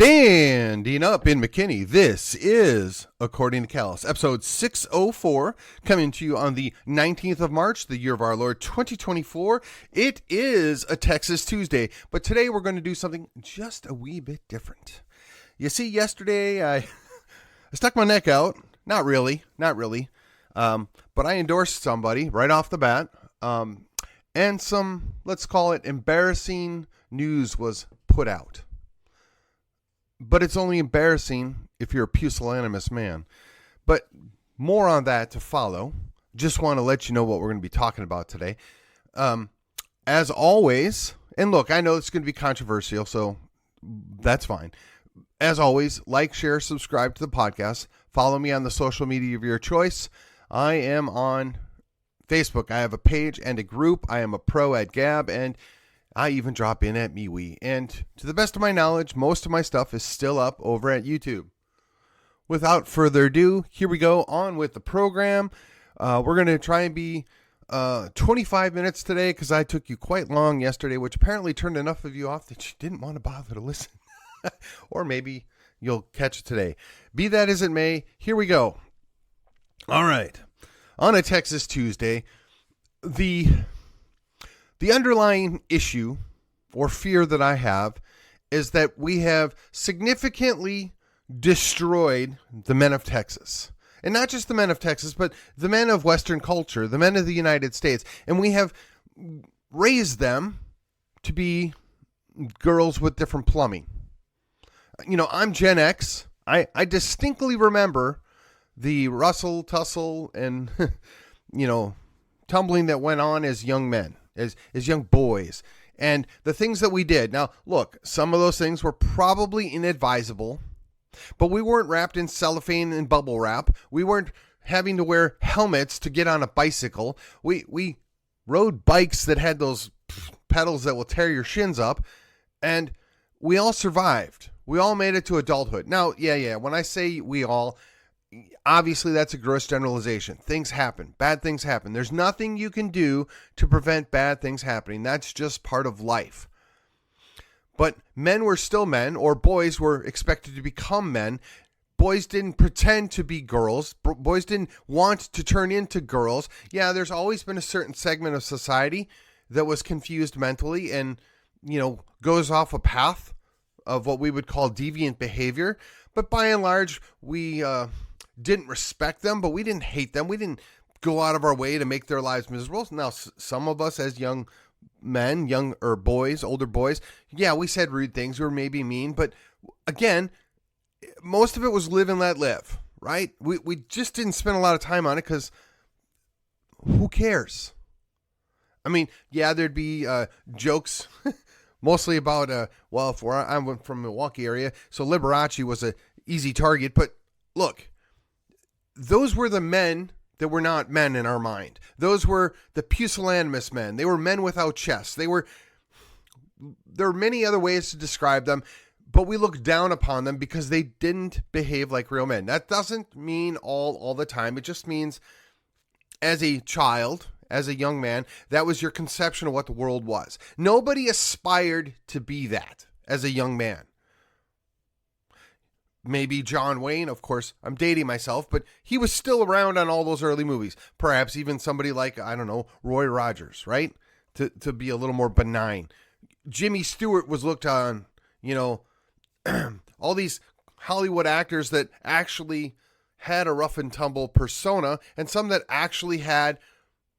Standing up in McKinney, this is According to Callus, episode 604, coming to you on the 19th of March, the year of our Lord, 2024. It is a Texas Tuesday, but today we're going to do something just a wee bit different. You see, yesterday I stuck my neck out. Not really. But I endorsed somebody right off the bat, and some, let's call it, embarrassing news was put out. But it's only embarrassing if you're a pusillanimous man. But more on that to follow. Just want to let you know what we're going to be talking about today. As always, and look, I know it's going to be controversial, so that's fine. As always, like, share, subscribe to the podcast. Follow me on the social media of your choice. I am on Facebook. I have a page and a group. I am a pro at Gab, and I even drop in at MeWe. And to the best of my knowledge, most of my stuff is still up over at YouTube. Without further ado, here we go on with the program. We're going to try and be 25 minutes today because I took you quite long yesterday, which apparently turned enough of you off that you didn't want to bother to listen. Or maybe you'll catch it today. Be that as it may, here we go. All right. On a Texas Tuesday, the underlying issue or fear that I have is that we have significantly destroyed the men of Texas. And not just the men of Texas, but the men of Western culture, the men of the United States. And we have raised them to be girls with different plumbing. You know, I'm Gen X. I distinctly remember the rustle, tussle, and, tumbling that went on as young men. As young boys, and the things that we did. Now, look, some of those things were probably inadvisable, but we weren't wrapped in cellophane and bubble wrap. We weren't having to wear helmets to get on a bicycle. We rode bikes that had those pedals that will tear your shins up, and we all survived. We all made it to adulthood. Now, yeah, when I say we all, obviously, that's a gross generalization. Things happen. Bad things happen. There's nothing you can do to prevent bad things happening. That's just part of life. But men were still men, or boys were expected to become men. Boys didn't pretend to be girls. Boys didn't want to turn into girls. Yeah, there's always been a certain segment of society that was confused mentally and, goes off a path of what we would call deviant behavior. But by and large, we didn't respect them, but we didn't hate them. We didn't go out of our way to make their lives miserable. Now, some of us as young men, older boys, yeah, we said rude things. We were maybe mean, but again, most of it was live and let live, right? We just didn't spend a lot of time on it because who cares? I mean, yeah, there'd be jokes mostly about, I'm from Milwaukee area, so Liberace was a easy target, but look, those were the men that were not men in our mind. Those were the pusillanimous men. They were men without chests. There are many other ways to describe them, but we look down upon them because they didn't behave like real men. That doesn't mean all the time. It just means as a child, as a young man, that was your conception of what the world was. Nobody aspired to be that as a young man. Maybe John Wayne, of course, I'm dating myself, but he was still around on all those early movies. Perhaps even somebody like, I don't know, Roy Rogers, right? To be a little more benign. Jimmy Stewart was looked on, all these Hollywood actors that actually had a rough and tumble persona, and some that actually had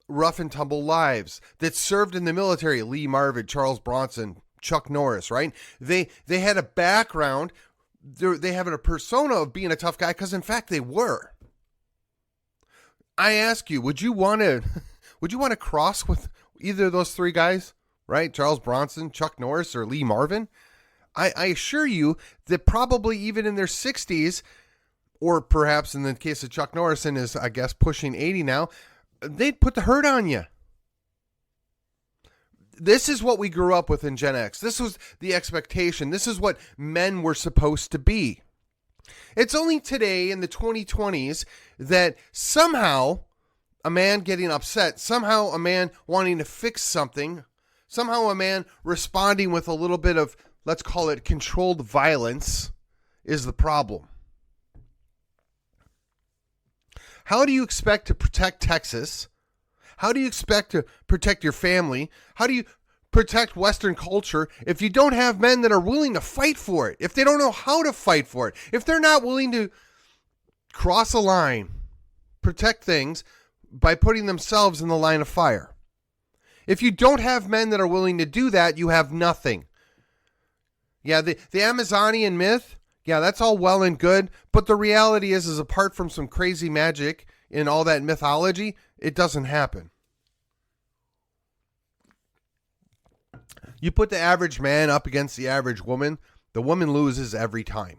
rough and tumble lives, that served in the military. Lee Marvin, Charles Bronson, Chuck Norris, right? They had a background. They have a persona of being a tough guy because, in fact, they were. I ask you, would you want to cross with either of those three guys, right? Charles Bronson, Chuck Norris, or Lee Marvin? I assure you that probably even in their 60s, or perhaps in the case of Chuck Norris and is, I guess, pushing 80 now, they'd put the hurt on you. This is what we grew up with in Gen X. This was the expectation. This is what men were supposed to be. It's only today in the 2020s that somehow a man getting upset, somehow a man wanting to fix something, somehow a man responding with a little bit of let's call it controlled violence, is the problem. How do you expect to protect Texas? How do you expect to protect your family? How do you protect Western culture if you don't have men that are willing to fight for it? If they don't know how to fight for it? If they're not willing to cross a line, protect things by putting themselves in the line of fire? If you don't have men that are willing to do that, you have nothing. Yeah, the Amazonian myth, yeah, that's all well and good, but the reality is apart from some crazy magic in all that mythology, it doesn't happen. You put the average man up against the average woman, the woman loses every time.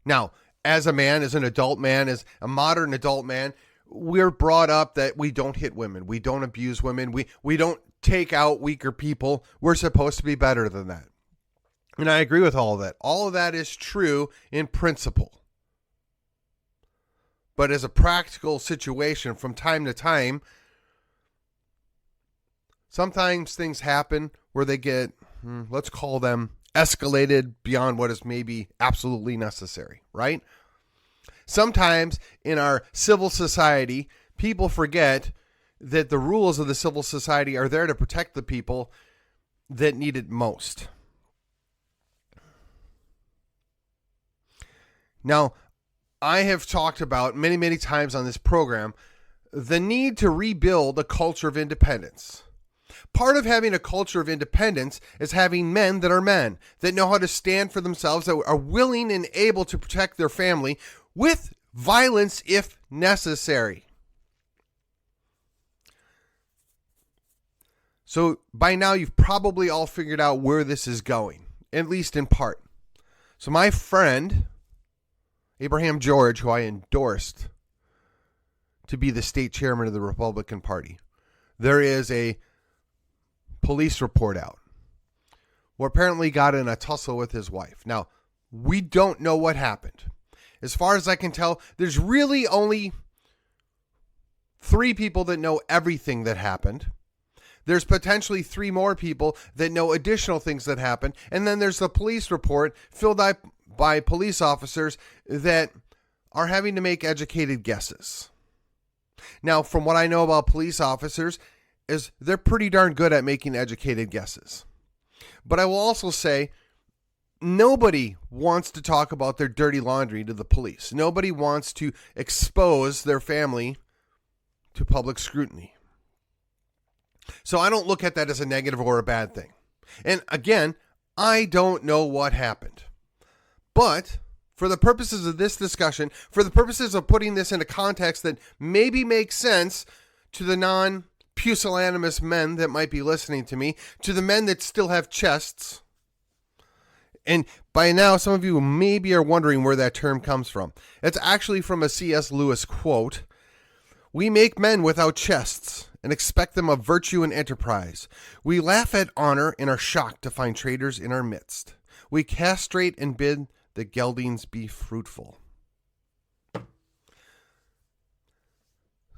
Now, as a man, as an adult man, as a modern adult man, we're brought up that we don't hit women. We don't abuse women. We don't take out weaker people. We're supposed to be better than that. And I agree with all of that. All of that is true in principle. But as a practical situation from time to time, sometimes things happen where they get, let's call them escalated beyond what is maybe absolutely necessary, right? Sometimes in our civil society, people forget that the rules of the civil society are there to protect the people that need it most. Now, I have talked about many, many times on this program the need to rebuild a culture of independence. Part of having a culture of independence is having men, that know how to stand for themselves, that are willing and able to protect their family with violence if necessary. So by now you've probably all figured out where this is going, at least in part. So my friend, Abraham George, who I endorsed to be the state chairman of the Republican Party, there is a police report out where apparently got in a tussle with his wife. Now, we don't know what happened. As far as I can tell, there's really only 3 people that know everything that happened. There's potentially 3 more people that know additional things that happened. And then there's the police report filled out by police officers that are having to make educated guesses. Now, from what I know about police officers, is they're pretty darn good at making educated guesses. But I will also say, nobody wants to talk about their dirty laundry to the police. Nobody wants to expose their family to public scrutiny. So I don't look at that as a negative or a bad thing. And again, I don't know what happened. But for the purposes of this discussion, for the purposes of putting this into context that maybe makes sense to the non-pusillanimous men that might be listening to me, to the men that still have chests. And by now, some of you maybe are wondering where that term comes from. It's actually from a C.S. Lewis quote. "We make men without chests and expect them of virtue and enterprise. We laugh at honor and are shocked to find traitors in our midst. We castrate and bid the geldings be fruitful."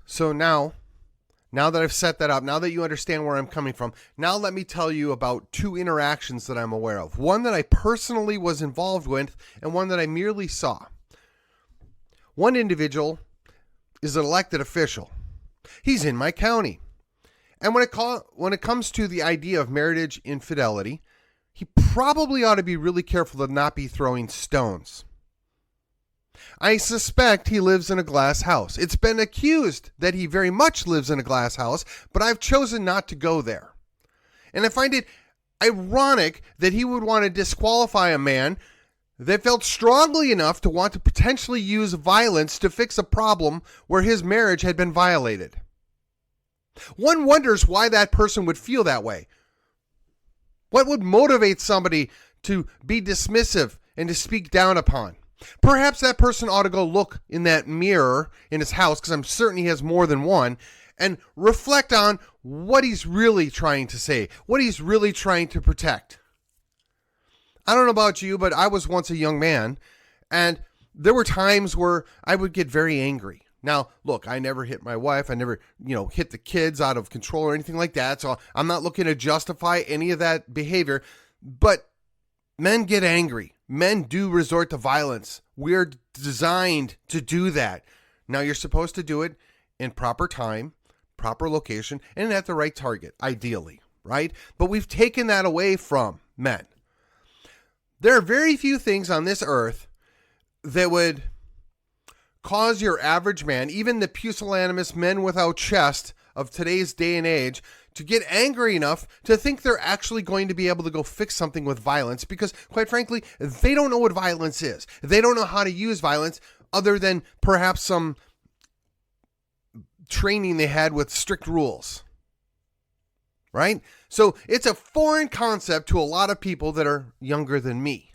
So now that I've set that up, now that you understand where I'm coming from, now let me tell you about 2 interactions that I'm aware of. One that I personally was involved with and one that I merely saw. One individual is an elected official. He's in my county. And when it comes to the idea of marriage infidelity, he probably ought to be really careful to not be throwing stones. I suspect he lives in a glass house. It's been accused that he very much lives in a glass house, but I've chosen not to go there. And I find it ironic that he would want to disqualify a man that felt strongly enough to want to potentially use violence to fix a problem where his marriage had been violated. One wonders why that person would feel that way. What would motivate somebody to be dismissive and to speak down upon? Perhaps that person ought to go look in that mirror in his house, because I'm certain he has more than one, and reflect on what he's really trying to say, what he's really trying to protect. I don't know about you, but I was once a young man, and there were times where I would get very angry. Now, look, I never hit my wife. I never, hit the kids out of control or anything like that. So I'm not looking to justify any of that behavior. But Men get angry. Men do resort to violence. We're designed to do that. Now, you're supposed to do it in proper time, proper location, and at the right target, ideally, right? But we've taken that away from men. There are very few things on this earth that would cause your average man, even the pusillanimous men without chest of today's day and age, to get angry enough to think they're actually going to be able to go fix something with violence, because quite frankly, they don't know what violence is. They don't know how to use violence other than perhaps some training they had with strict rules. Right? So it's a foreign concept to a lot of people that are younger than me.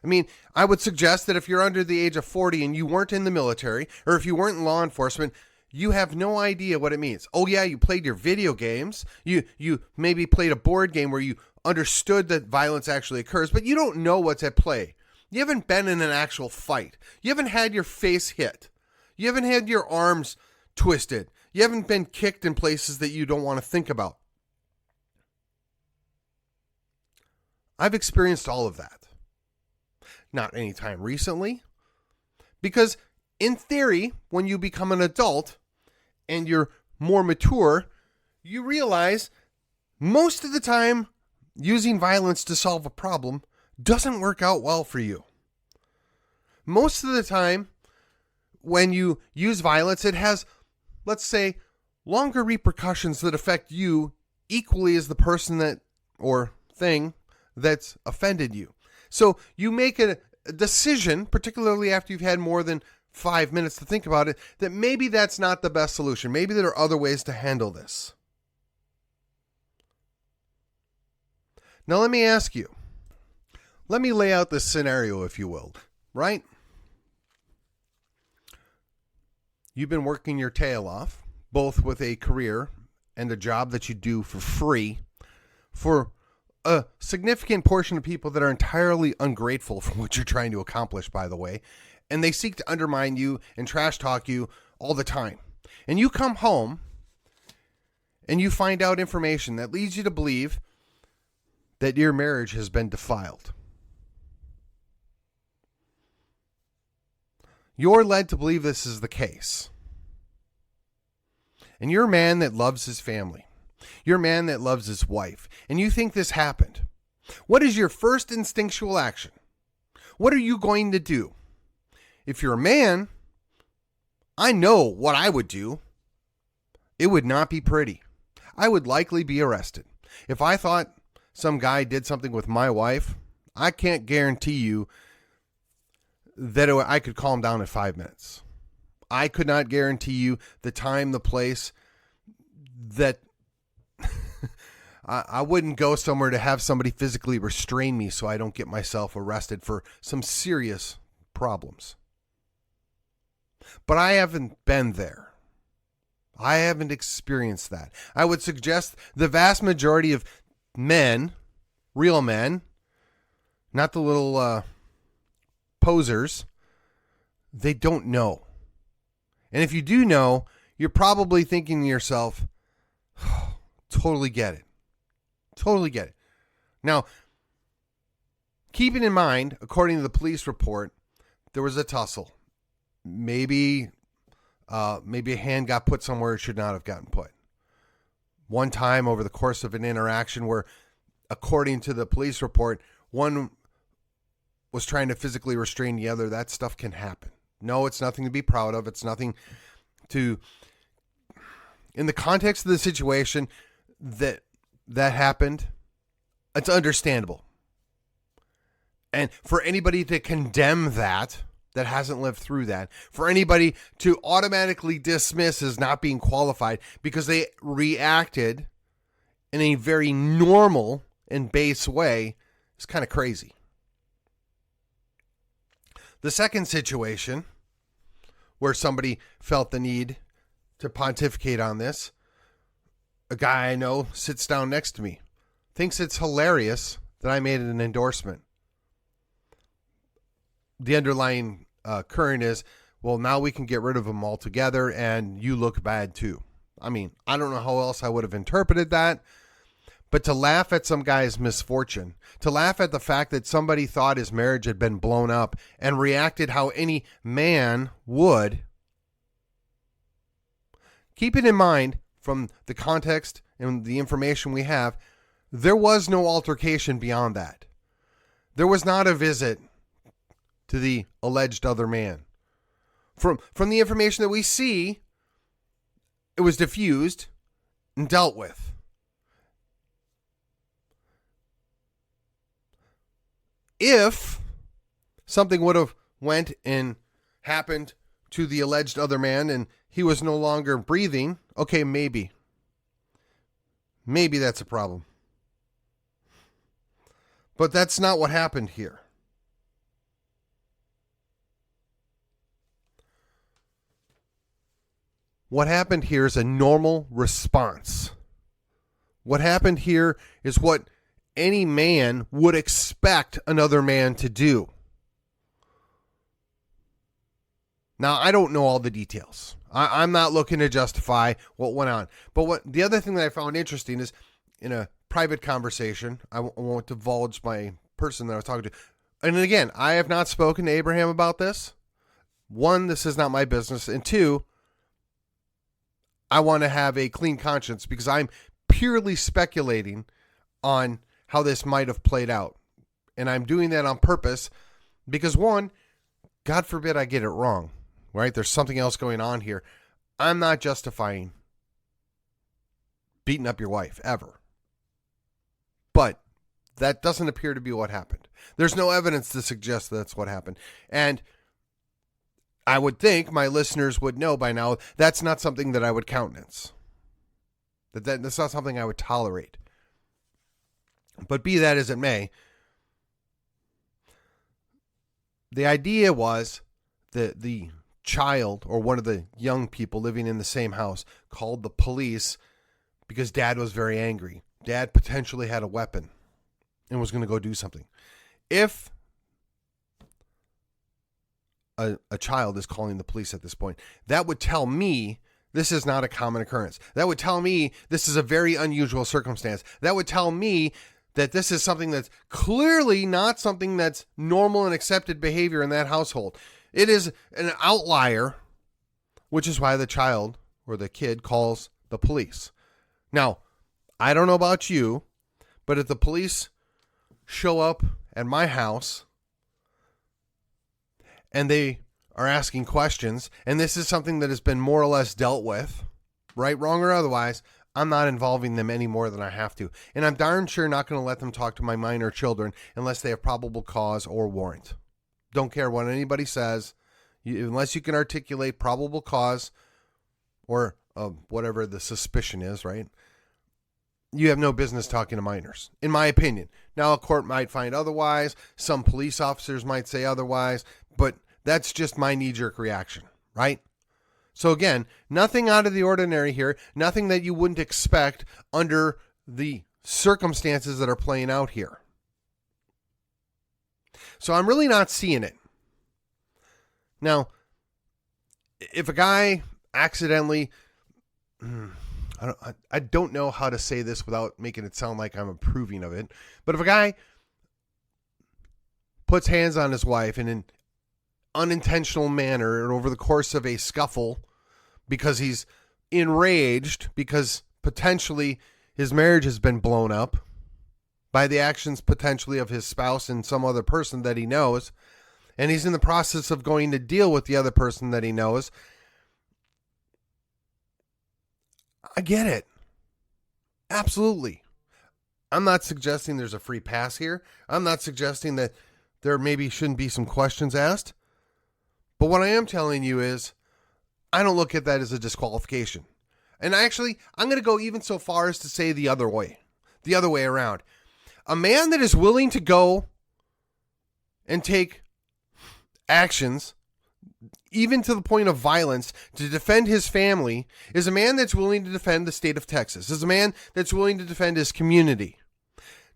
I mean, I would suggest that if you're under the age of 40 and you weren't in the military, or if you weren't in law enforcement, you have no idea what it means. Oh yeah, you played your video games. You maybe played a board game where you understood that violence actually occurs, but you don't know what's at play. You haven't been in an actual fight. You haven't had your face hit. You haven't had your arms twisted. You haven't been kicked in places that you don't want to think about. I've experienced all of that. Not anytime recently. Because in theory, when you become an adult and you're more mature, you realize most of the time using violence to solve a problem doesn't work out well for you. Most of the time when you use violence, it has, let's say, longer repercussions that affect you equally as the person that or thing that's offended you. So you make a decision, particularly after you've had more than 5 minutes to think about it, that maybe that's not the best solution. Maybe there are other ways to handle this. Now let me ask you. Let me lay out this scenario, if you will, right? You've been working your tail off, both with a career and a job that you do for free, for a significant portion of people that are entirely ungrateful for what you're trying to accomplish, by the way, and they seek to undermine you and trash talk you all the time. And you come home and you find out information that leads you to believe that your marriage has been defiled. You're led to believe this is the case. And you're a man that loves his family. You're a man that loves his wife. And you think this happened. What is your first instinctual action? What are you going to do? If you're a man, I know what I would do. It would not be pretty. I would likely be arrested. If I thought some guy did something with my wife, I can't guarantee you that I could calm down in 5 minutes. I could not guarantee you the time, the place, that I wouldn't go somewhere to have somebody physically restrain me so I don't get myself arrested for some serious problems. But I haven't been there. I haven't experienced that. I would suggest the vast majority of men, real men, not the little posers, they don't know. And if you do know, you're probably thinking to yourself, oh, totally get it. Totally get it. Now, keeping in mind, according to the police report, there was a tussle. Maybe a hand got put somewhere it should not have gotten put. One time over the course of an interaction where, according to the police report, one was trying to physically restrain the other, that stuff can happen. No, it's nothing to be proud of. It's nothing to, in the context of the situation that happened, it's understandable. And for anybody to condemn that hasn't lived through that, for anybody to automatically dismiss as not being qualified because they reacted in a very normal and base way is kind of crazy. The second situation where somebody felt the need to pontificate on this, a guy I know sits down next to me, thinks it's hilarious that I made an endorsement. The underlying current is, well, now we can get rid of them altogether and you look bad too. I mean, I don't know how else I would have interpreted that, But to laugh at some guy's misfortune, to laugh at the fact that somebody thought his marriage had been blown up and reacted how any man would, keep it in mind from the context and the information we have, there was no altercation beyond that. There was not a visit to the alleged other man. From the information that we see, it was diffused and dealt with. If something would have went and happened to the alleged other man and he was no longer breathing, okay, maybe. Maybe that's a problem. But that's not what happened here. What happened here is a normal response. What happened here is what any man would expect another man to do. Now, I don't know all the details. I'm not looking to justify what went on. But the other thing that I found interesting is in a private conversation, I won't divulge my person that I was talking to. And again, I have not spoken to Abraham about this. One, this is not my business. And two, I want to have a clean conscience because I'm purely speculating on how this might have played out. And I'm doing that on purpose because one, God forbid I get it wrong, right? There's something else going on here. I'm not justifying beating up your wife ever. But that doesn't appear to be what happened. There's no evidence to suggest that's what happened. And I would think my listeners would know by now that's not something that I would countenance. That's not something I would tolerate. But be that as it may, the idea was that the child or one of the young people living in the same house called the police because dad was very angry. Dad potentially had a weapon and was going to go do something. If a child is calling the police at this point, that would tell me this is not a common occurrence. That would tell me this is a very unusual circumstance. That would tell me that this is something that's clearly not something that's normal and accepted behavior in that household. It is an outlier, which is why the child or the kid calls the police. Now, I don't know about you, but if the police show up at my house and they are asking questions, and this is something that has been more or less dealt with, right, wrong, or otherwise, I'm not involving them any more than I have to. And I'm darn sure not going to let them talk to my minor children unless they have probable cause or warrant. Don't care what anybody says. Unless you can articulate probable cause or whatever the suspicion is, right? You have no business talking to minors, in my opinion. Now, a court might find otherwise. Some police officers might say otherwise. But that's just my knee-jerk reaction, right? So again, nothing out of the ordinary here, nothing that you wouldn't expect under the circumstances that are playing out here. So I'm really not seeing it. Now, if a guy accidentally, I don't know how to say this without making it sound like I'm approving of it, but if a guy puts hands on his wife in an unintentional manner and over the course of a scuffle because he's enraged because potentially his marriage has been blown up by the actions potentially of his spouse and some other person that he knows, and he's in the process of going to deal with the other person that he knows, I get it. Absolutely. I'm not suggesting there's a free pass here. I'm not suggesting that there maybe shouldn't be some questions asked. But what I am telling you is I don't look at that as a disqualification. And I'm going to go even so far as to say the other way around. A man that is willing to go and take actions, even to the point of violence, to defend his family, is a man that's willing to defend the state of Texas, is a man that's willing to defend his community.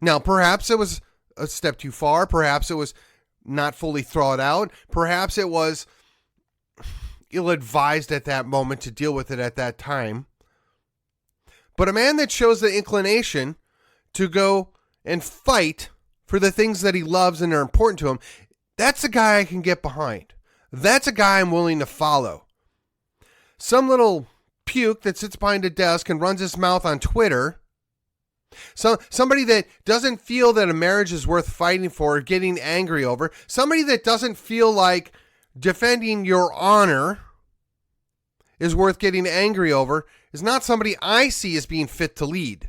Now, perhaps it was a step too far. Perhaps it was not fully thought out. Perhaps it was ill-advised at that moment to deal with it at that time. But a man that shows the inclination to go and fight for the things that he loves and are important to him, that's a guy I can get behind. That's a guy I'm willing to follow. Some little puke that sits behind a desk and runs his mouth on Twitter, somebody that doesn't feel that a marriage is worth fighting for or getting angry over, somebody that doesn't feel like defending your honor is worth getting angry over, is not somebody I see as being fit to lead.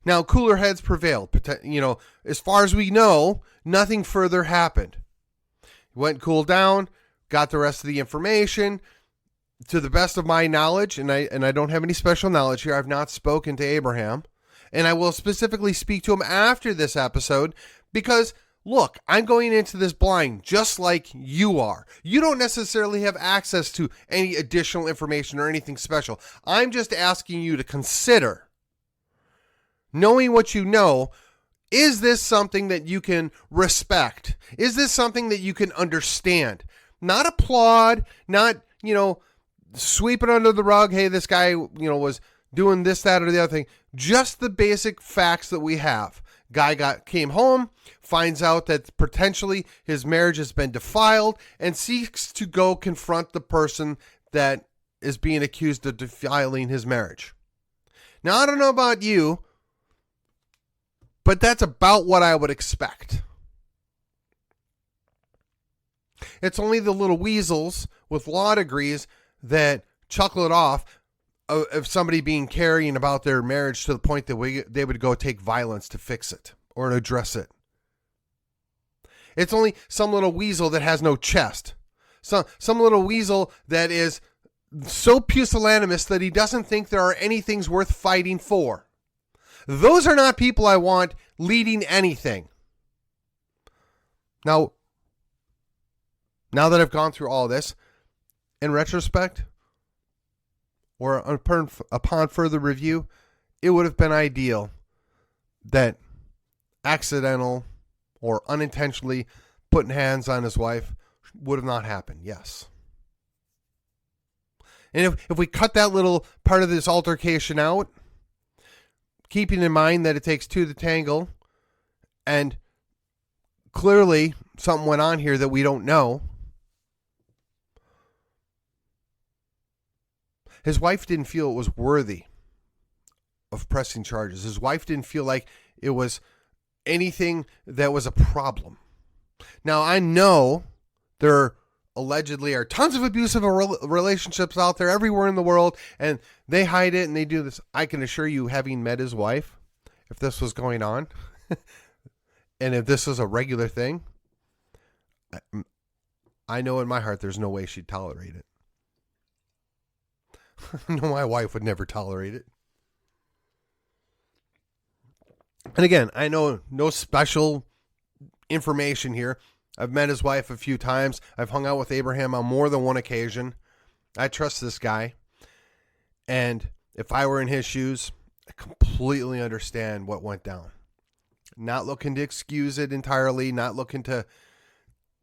Now, cooler heads prevailed. As far as we know, nothing further happened. Went cooled down, got the rest of the information. To the best of my knowledge, and I don't have any special knowledge here, I've not spoken to Abraham, and I will specifically speak to him after this episode because, look, I'm going into this blind just like you are. You don't necessarily have access to any additional information or anything special. I'm just asking you to consider, knowing what you know, is this something that you can respect? Is this something that you can understand? Not applaud, not, sweep it under the rug. Hey, this guy, was doing this, that, or the other thing. Just the basic facts that we have. Guy came home, finds out that potentially his marriage has been defiled, and seeks to go confront the person that is being accused of defiling his marriage. Now, I don't know about you, but that's about what I would expect. It's only the little weasels with law degrees that chuckle it off of somebody being carrying about their marriage to the point that they would go take violence to fix it or to address it. It's only some little weasel that has no chest. Some little weasel that is so pusillanimous that he doesn't think there are any things worth fighting for. Those are not people I want leading anything. Now that I've gone through all this, in retrospect, or upon further review, it would have been ideal that accidental or unintentionally putting hands on his wife would have not happened. Yes. And if we cut that little part of this altercation out, keeping in mind that it takes two to tangle, and clearly something went on here that we don't know. His wife didn't feel it was worthy of pressing charges. His wife didn't feel like it was anything that was a problem. Now, I know there allegedly are tons of abusive relationships out there everywhere in the world, and they hide it and they do this. I can assure you, having met his wife, if this was going on, and if this was a regular thing, I know in my heart there's no way she'd tolerate it. No, my wife would never tolerate it. And again, I know no special information here. I've met his wife a few times. I've hung out with Abraham on more than one occasion. I trust this guy. And if I were in his shoes, I completely understand what went down. Not looking to excuse it entirely, not looking to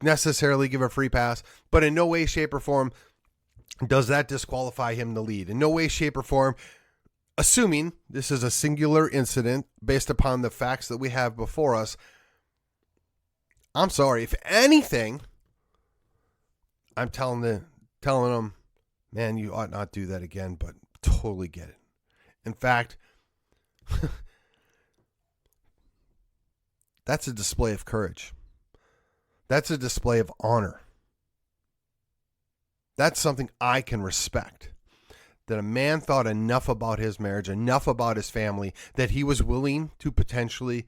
necessarily give a free pass, but in no way, shape, or form does that disqualify him to lead. In no way, shape, or form, assuming this is a singular incident based upon the facts that we have before us, I'm sorry. If anything, I'm telling him, man, you ought not do that again, but totally get it. In fact, that's a display of courage. That's a display of honor. That's something I can respect. That a man thought enough about his marriage, enough about his family, that he was willing to potentially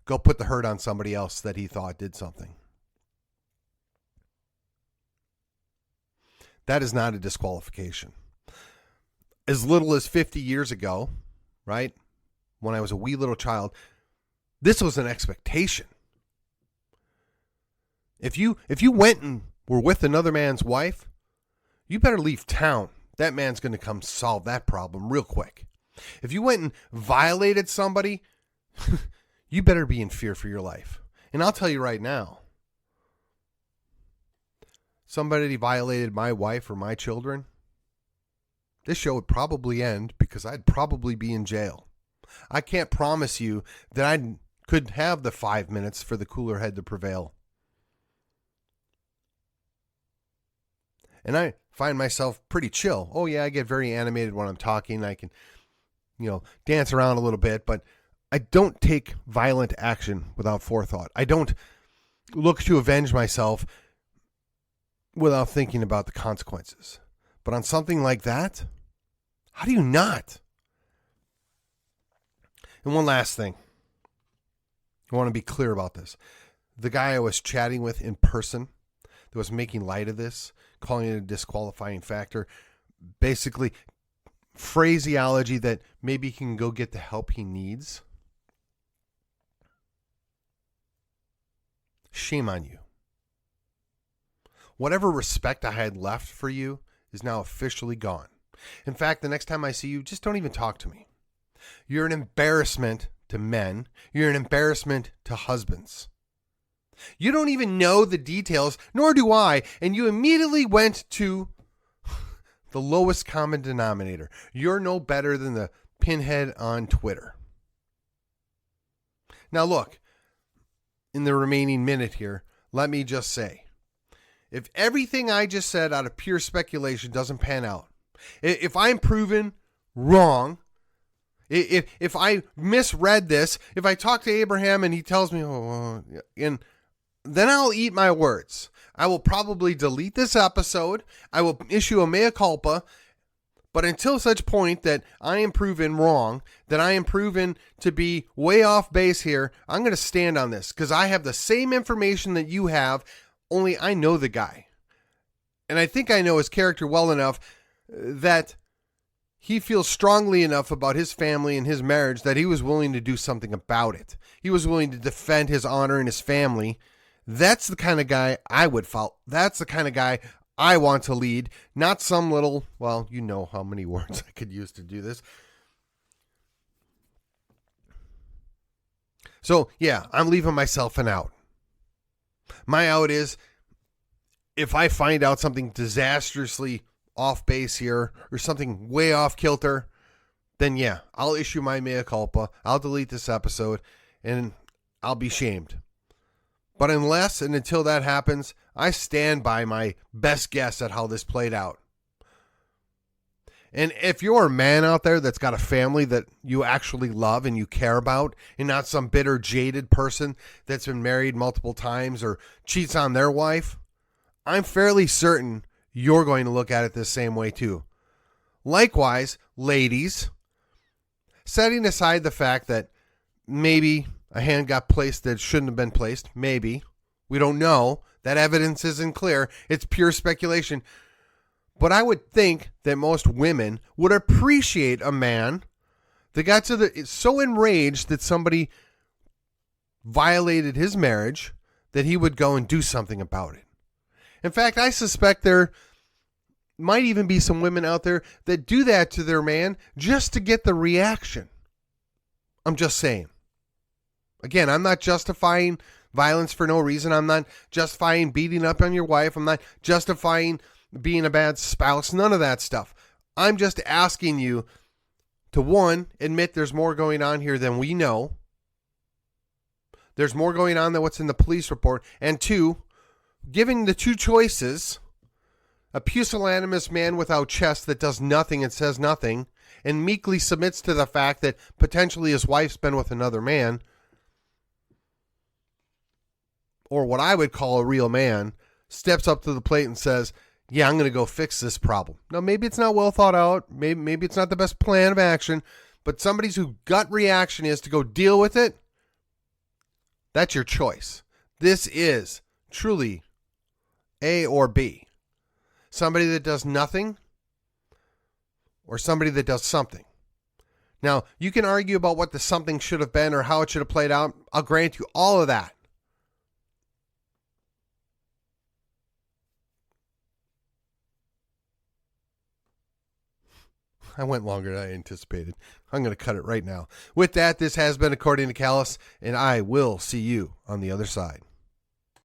go put the hurt on somebody else that he thought did something. That is not a disqualification. As little as 50 years ago, right, when I was a wee little child, this was an expectation. If you went and were with another man's wife, you better leave town. That man's going to come solve that problem real quick. If you went and violated somebody, you better be in fear for your life. And I'll tell you right now, somebody violated my wife or my children, this show would probably end because I'd probably be in jail. I can't promise you that I could have the 5 minutes for the cooler head to prevail. And I find myself pretty chill. Oh yeah, I get very animated when I'm talking. I can, dance around a little bit, but I don't take violent action without forethought. I don't look to avenge myself without thinking about the consequences. But on something like that, how do you not? And one last thing. I want to be clear about this. The guy I was chatting with in person that was making light of this, calling it a disqualifying factor, basically phraseology that maybe he can go get the help he needs. Shame on you. Whatever respect I had left for you is now officially gone. In fact, the next time I see you, just don't even talk to me. You're an embarrassment to men. You're an embarrassment to husbands. You don't even know the details, nor do I, and you immediately went to the lowest common denominator. You're no better than the pinhead on Twitter. Now look, in the remaining minute here, let me just say, if everything I just said out of pure speculation doesn't pan out, if I'm proven wrong, if I misread this, if I talk to Abraham and he tells me, and then I'll eat my words. I will probably delete this episode. I will issue a mea culpa. But until such point that I am proven wrong, that I am proven to be way off base here, I'm going to stand on this because I have the same information that you have, only I know the guy. And I think I know his character well enough that he feels strongly enough about his family and his marriage that he was willing to do something about it. He was willing to defend his honor and his family. That's the kind of guy I would follow. That's the kind of guy I want to lead, not some little, well, you know how many words I could use to do this. So, yeah, I'm leaving myself an out. My out is if I find out something disastrously off base here or something way off kilter, then yeah, I'll issue my mea culpa. I'll delete this episode and I'll be shamed. But unless and until that happens, I stand by my best guess at how this played out. And if you're a man out there that's got a family that you actually love and you care about, and not some bitter, jaded person that's been married multiple times or cheats on their wife, I'm fairly certain you're going to look at it the same way too. Likewise, ladies, setting aside the fact that maybe a hand got placed that shouldn't have been placed. Maybe. We don't know. That evidence isn't clear. It's pure speculation. But I would think that most women would appreciate a man that got so enraged that somebody violated his marriage that he would go and do something about it. In fact, I suspect there might even be some women out there that do that to their man just to get the reaction. I'm just saying. Again, I'm not justifying violence for no reason. I'm not justifying beating up on your wife. I'm not justifying being a bad spouse. None of that stuff. I'm just asking you to, one, admit there's more going on here than we know. There's more going on than what's in the police report. And two, giving the two choices, a pusillanimous man without chest that does nothing and says nothing and meekly submits to the fact that potentially his wife's been with another man, or what I would call a real man, steps up to the plate and says, yeah, I'm going to go fix this problem. Now, maybe it's not well thought out. Maybe it's not the best plan of action, but somebody's whose gut reaction is to go deal with it, that's your choice. This is truly A or B. Somebody that does nothing or somebody that does something. Now, you can argue about what the something should have been or how it should have played out. I'll grant you all of that. I went longer than I anticipated. I'm going to cut it right now. With that, this has been According to Callus, and I will see you on the other side.